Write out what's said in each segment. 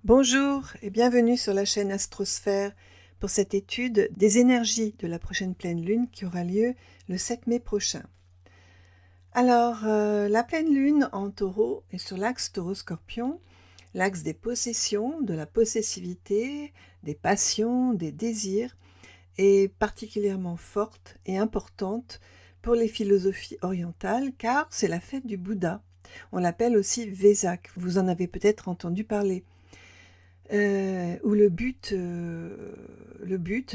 Bonjour et bienvenue sur la chaîne Astrosphère pour cette étude des énergies de la prochaine pleine lune qui aura lieu le 7 mai prochain. Alors, la pleine lune en taureau est sur l'axe taureau-scorpion, l'axe des possessions, de la possessivité, des passions, des désirs, est particulièrement forte et importante pour les philosophies orientales car c'est la fête du Bouddha. On l'appelle aussi Vesak, vous en avez peut-être entendu parler. Où le but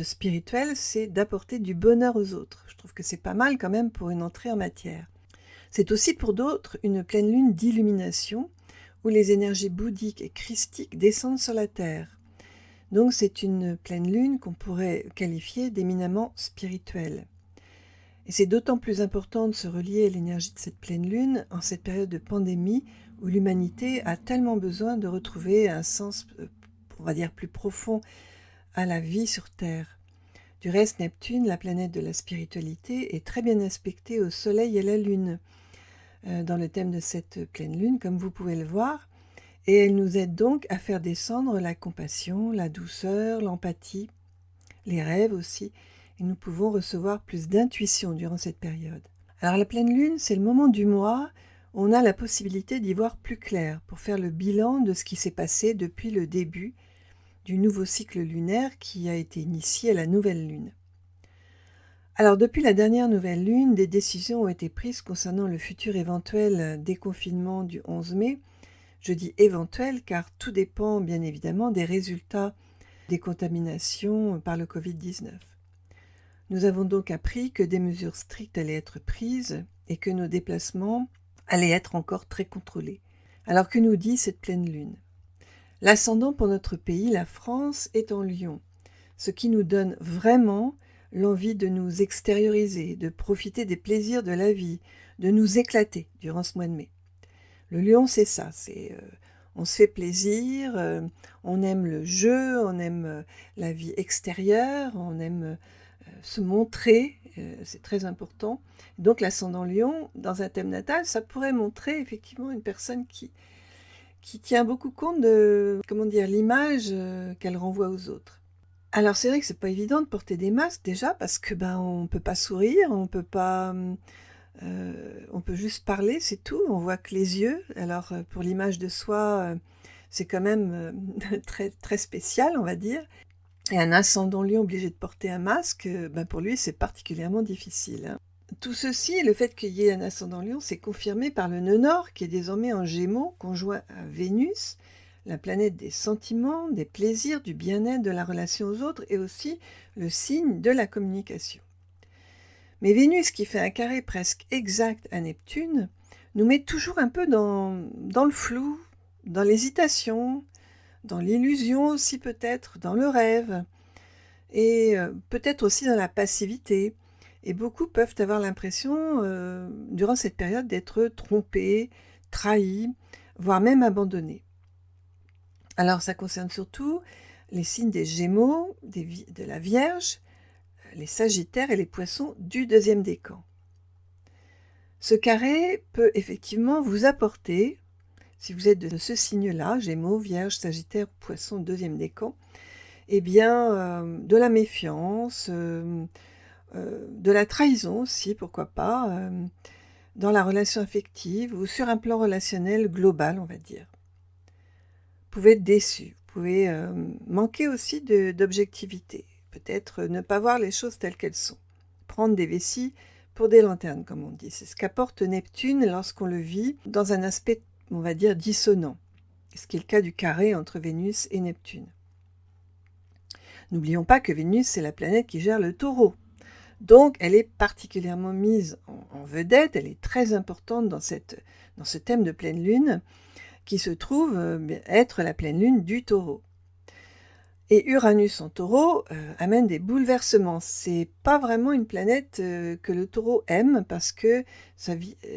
spirituel, c'est d'apporter du bonheur aux autres. Je trouve que c'est pas mal quand même pour une entrée en matière. C'est aussi pour d'autres une pleine lune d'illumination, où les énergies bouddhiques et christiques descendent sur la Terre. Donc c'est une pleine lune qu'on pourrait qualifier d'éminemment spirituelle. Et c'est d'autant plus important de se relier à l'énergie de cette pleine lune en cette période de pandémie où l'humanité a tellement besoin de retrouver un sens, on va dire, plus profond à la vie sur Terre. Du reste, Neptune, la planète de la spiritualité, est très bien aspectée au Soleil et à la Lune dans le thème de cette pleine lune, comme vous pouvez le voir, et elle nous aide donc à faire descendre la compassion, la douceur, l'empathie, les rêves aussi, et nous pouvons recevoir plus d'intuition durant cette période. Alors la pleine lune, c'est le moment du mois où on a la possibilité d'y voir plus clair pour faire le bilan de ce qui s'est passé depuis le début du nouveau cycle lunaire qui a été initié à la nouvelle lune. Alors depuis la dernière nouvelle lune, des décisions ont été prises concernant le futur éventuel déconfinement du 11 mai. Je dis éventuel car tout dépend bien évidemment des résultats des contaminations par le Covid-19. Nous avons donc appris que des mesures strictes allaient être prises et que nos déplacements allaient être encore très contrôlés. Alors que nous dit cette pleine lune ? L'ascendant pour notre pays, la France, est en Lion, ce qui nous donne vraiment l'envie de nous extérioriser, de profiter des plaisirs de la vie, de nous éclater durant ce mois de mai. Le Lion, c'est ça, on se fait plaisir, on aime le jeu, on aime la vie extérieure, on aime se montrer, c'est très important. Donc l'ascendant Lion, dans un thème natal, ça pourrait montrer effectivement une personne qui tient beaucoup compte de, l'image qu'elle renvoie aux autres. Alors c'est vrai que c'est pas évident de porter des masques déjà parce que on peut pas sourire, on peut pas, on peut juste parler, c'est tout. On voit que les yeux. Alors pour l'image de soi, c'est quand même très très spécial, on va dire. Et un ascendant Lion obligé de porter un masque, pour lui c'est particulièrement difficile, hein. Tout ceci, le fait qu'il y ait un ascendant Lion, c'est confirmé par le nœud nord qui est désormais en Gémeaux, conjoint à Vénus, la planète des sentiments, des plaisirs, du bien-être, de la relation aux autres et aussi le signe de la communication. Mais Vénus, qui fait un carré presque exact à Neptune, nous met toujours un peu dans le flou, dans l'hésitation, dans l'illusion aussi peut-être, dans le rêve, et peut-être aussi dans la passivité. Et beaucoup peuvent avoir l'impression, durant cette période, d'être trompés, trahis, voire même abandonnés. Alors ça concerne surtout les signes des Gémeaux, de la Vierge, les Sagittaires et les Poissons du deuxième décan. Ce carré peut effectivement vous apporter, si vous êtes de ce signe-là, Gémeaux, Vierge, Sagittaire, Poissons, deuxième décan, de la méfiance, de la trahison aussi, pourquoi pas, dans la relation affective ou sur un plan relationnel global, on va dire. Vous pouvez être déçu, vous pouvez manquer aussi d'objectivité, peut-être ne pas voir les choses telles qu'elles sont, prendre des vessies pour des lanternes, comme on dit. C'est ce qu'apporte Neptune lorsqu'on le vit dans un aspect, on va dire, dissonant, ce qui est le cas du carré entre Vénus et Neptune. N'oublions pas que Vénus, c'est la planète qui gère le taureau. Donc, elle est particulièrement mise en vedette, elle est très importante dans ce thème de pleine lune, qui se trouve être la pleine lune du taureau. Et Uranus en taureau amène des bouleversements. C'est pas vraiment une planète que le taureau aime parce que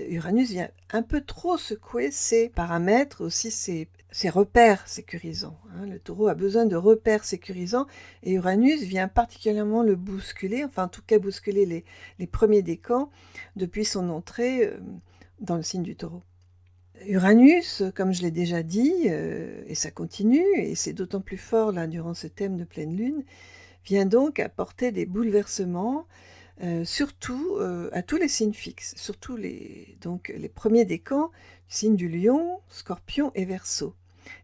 Uranus vient un peu trop secouer ses paramètres, aussi ses repères sécurisants, hein. Le taureau a besoin de repères sécurisants et Uranus vient particulièrement le bousculer, enfin en tout cas bousculer les premiers décans depuis son entrée dans le signe du taureau. Uranus, comme je l'ai déjà dit, et ça continue, et c'est d'autant plus fort là durant ce thème de pleine lune, vient donc apporter des bouleversements, surtout à tous les signes fixes, surtout donc, les premiers décans du signe du Lion, Scorpion et Verseau.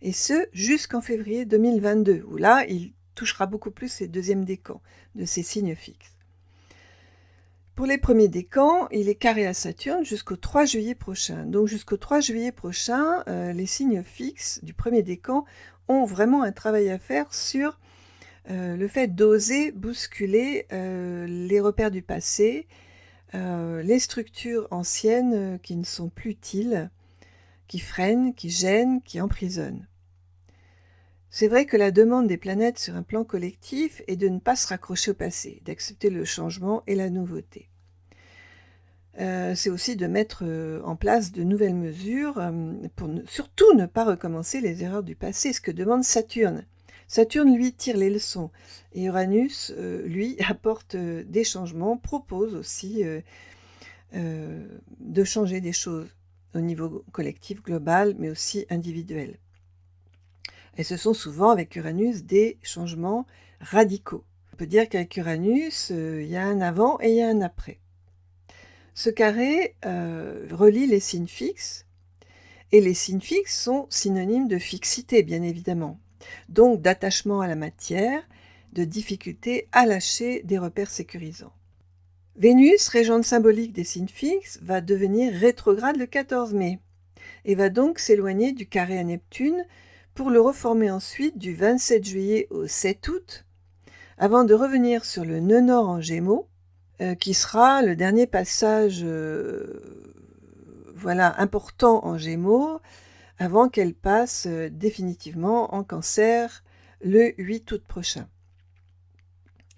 Et ce, jusqu'en février 2022, où là, il touchera beaucoup plus les deuxièmes décans de ces signes fixes. Pour les premiers décans, il est carré à Saturne jusqu'au 3 juillet prochain. Donc jusqu'au 3 juillet prochain, les signes fixes du premier décan ont vraiment un travail à faire sur le fait d'oser bousculer les repères du passé, les structures anciennes qui ne sont plus utiles, qui freinent, qui gênent, qui emprisonnent. C'est vrai que la demande des planètes sur un plan collectif est de ne pas se raccrocher au passé, d'accepter le changement et la nouveauté. C'est aussi de mettre en place de nouvelles mesures pour surtout ne pas recommencer les erreurs du passé, ce que demande Saturne. Saturne, lui, tire les leçons, et Uranus, lui, apporte des changements, propose aussi de changer des choses au niveau collectif, global, mais aussi individuel. Et ce sont souvent, avec Uranus, des changements radicaux. On peut dire qu'avec Uranus, il y a un avant et il y a un après. Ce carré relie les signes fixes, et les signes fixes sont synonymes de fixité, bien évidemment. Donc d'attachement à la matière, de difficulté à lâcher des repères sécurisants. Vénus, régente symbolique des signes fixes, va devenir rétrograde le 14 mai, et va donc s'éloigner du carré à Neptune, pour le reformer ensuite du 27 juillet au 7 août, avant de revenir sur le nœud nord en Gémeaux, qui sera le dernier passage important en Gémeaux, avant qu'elle passe définitivement en Cancer le 8 août prochain.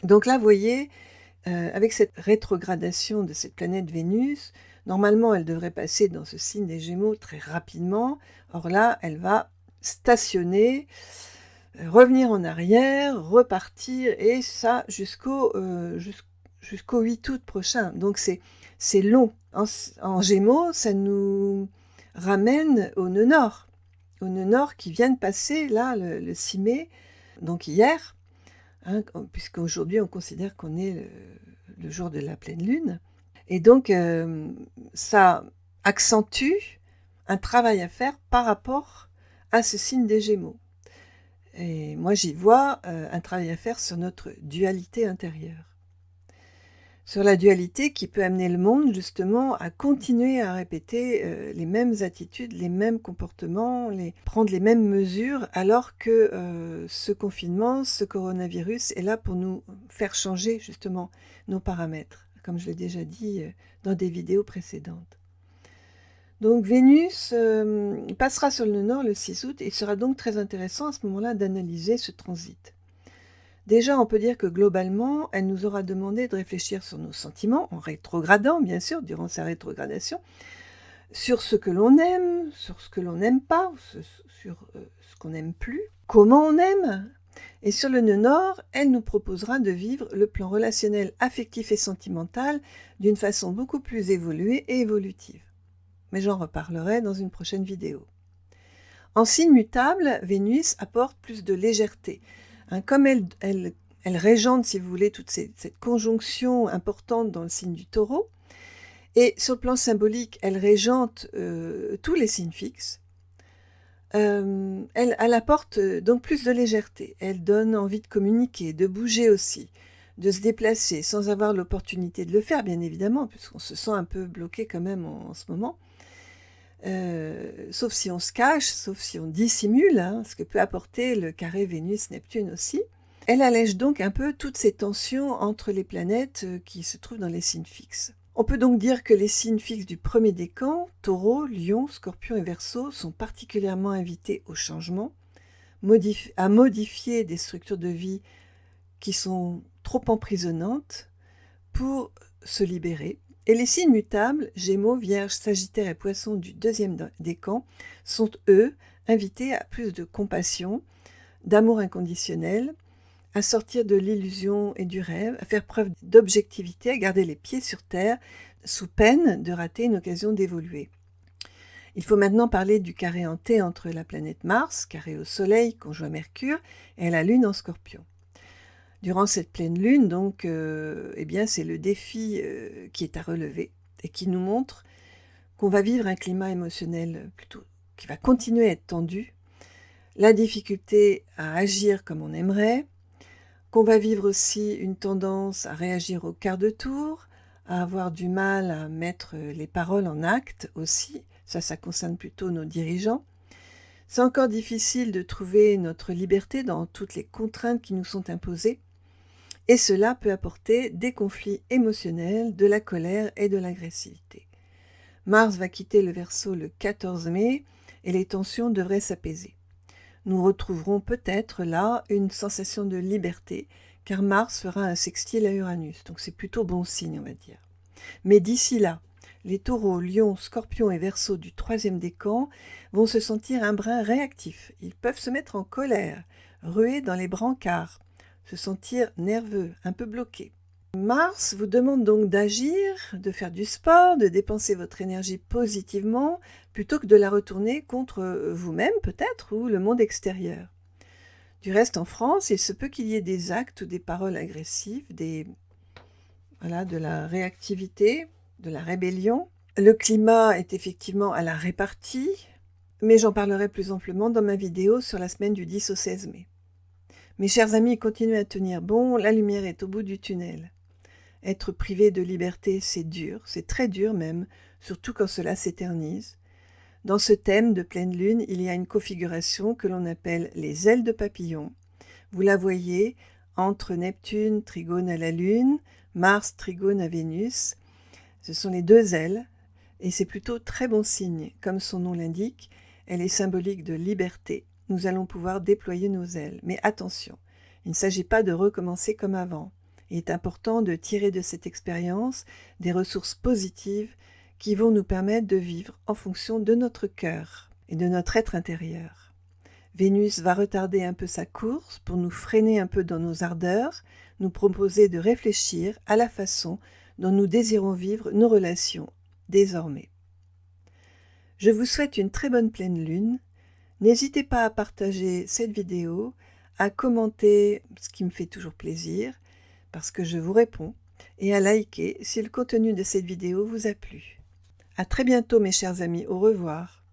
Donc là, vous voyez, avec cette rétrogradation de cette planète Vénus, normalement elle devrait passer dans ce signe des Gémeaux très rapidement. Or là, elle va stationner, revenir en arrière, repartir, et ça jusqu'au 8 août prochain. Donc c'est long. En Gémeaux, ça nous ramène au nœud nord qui vient de passer là le 6 mai, donc hier, hein, puisqu'aujourd'hui on considère qu'on est le jour de la pleine lune. Et donc ça accentue un travail à faire par rapport à ce signe des Gémeaux. Et moi j'y vois un travail à faire sur notre dualité intérieure. Sur la dualité qui peut amener le monde justement à continuer à répéter les mêmes attitudes, les mêmes comportements, prendre les mêmes mesures, alors que ce confinement, ce coronavirus est là pour nous faire changer justement nos paramètres, comme je l'ai déjà dit dans des vidéos précédentes. Donc Vénus passera sur le nœud nord le 6 août, et il sera donc très intéressant à ce moment-là d'analyser ce transit. Déjà, on peut dire que globalement, elle nous aura demandé de réfléchir sur nos sentiments, en rétrogradant, bien sûr, durant sa rétrogradation, sur ce que l'on aime, sur ce que l'on n'aime pas, sur ce qu'on n'aime plus, comment on aime. Et sur le nœud nord, elle nous proposera de vivre le plan relationnel, affectif et sentimental d'une façon beaucoup plus évoluée et évolutive. Mais j'en reparlerai dans une prochaine vidéo. En signe mutable, Vénus apporte plus de légèreté. Comme elle régente, si vous voulez, toute cette conjonction importante dans le signe du Taureau, et sur le plan symbolique, elle régente tous les signes fixes, elle apporte donc plus de légèreté. Elle donne envie de communiquer, de bouger aussi, de se déplacer, sans avoir l'opportunité de le faire, bien évidemment, puisqu'on se sent un peu bloqué quand même en ce moment. Sauf si on se cache, sauf si on dissimule, ce que peut apporter le carré Vénus-Neptune aussi. Elle allège donc un peu toutes ces tensions entre les planètes qui se trouvent dans les signes fixes. On peut donc dire que les signes fixes du premier décan, Taureau, Lion, Scorpion et Verseau, sont particulièrement invités au changement, à modifier des structures de vie qui sont trop emprisonnantes pour se libérer. Et les signes mutables, Gémeaux, Vierge, Sagittaire et Poissons du deuxième décan, sont eux invités à plus de compassion, d'amour inconditionnel, à sortir de l'illusion et du rêve, à faire preuve d'objectivité, à garder les pieds sur terre, sous peine de rater une occasion d'évoluer. Il faut maintenant parler du carré en T entre la planète Mars, carré au Soleil, conjoint Mercure, et la Lune en Scorpion. Durant cette pleine Lune, donc, eh bien, c'est le défi qui est à relever et qui nous montre qu'on va vivre un climat émotionnel plutôt qui va continuer à être tendu, la difficulté à agir comme on aimerait, qu'on va vivre aussi une tendance à réagir au quart de tour, à avoir du mal à mettre les paroles en acte aussi. Ça concerne plutôt nos dirigeants. C'est encore difficile de trouver notre liberté dans toutes les contraintes qui nous sont imposées. Et cela peut apporter des conflits émotionnels, de la colère et de l'agressivité. Mars va quitter le Verseau le 14 mai et les tensions devraient s'apaiser. Nous retrouverons peut-être là une sensation de liberté, car Mars fera un sextile à Uranus, donc c'est plutôt bon signe, on va dire. Mais d'ici là, les taureaux, lions, scorpions et verseaux du 3e décan vont se sentir un brin réactifs. Ils peuvent se mettre en colère, ruer dans les brancards, se sentir nerveux, un peu bloqués. Mars vous demande donc d'agir, de faire du sport, de dépenser votre énergie positivement, plutôt que de la retourner contre vous-même peut-être ou le monde extérieur. Du reste, en France, il se peut qu'il y ait des actes ou des paroles agressives, de la réactivité, de la rébellion. Le climat est effectivement à la répartie, mais j'en parlerai plus amplement dans ma vidéo sur la semaine du 10 au 16 mai. Mes chers amis, continuez à tenir bon, la lumière est au bout du tunnel. Être privé de liberté, c'est dur, c'est très dur même, surtout quand cela s'éternise. Dans ce thème de pleine lune, il y a une configuration que l'on appelle les ailes de papillon. Vous la voyez entre Neptune, trigone à la Lune, Mars, trigone à Vénus. Ce sont les deux ailes, et c'est plutôt très bon signe. Comme son nom l'indique, elle est symbolique de liberté. Nous allons pouvoir déployer nos ailes. Mais attention, il ne s'agit pas de recommencer comme avant. Il est important de tirer de cette expérience des ressources positives qui vont nous permettre de vivre en fonction de notre cœur et de notre être intérieur. Vénus va retarder un peu sa course pour nous freiner un peu dans nos ardeurs, nous proposer de réfléchir à la façon dont nous désirons vivre nos relations désormais. Je vous souhaite une très bonne pleine lune. N'hésitez pas à partager cette vidéo, à commenter, ce qui me fait toujours plaisir, parce que je vous réponds, et à liker si le contenu de cette vidéo vous a plu. À très bientôt mes chers amis, au revoir.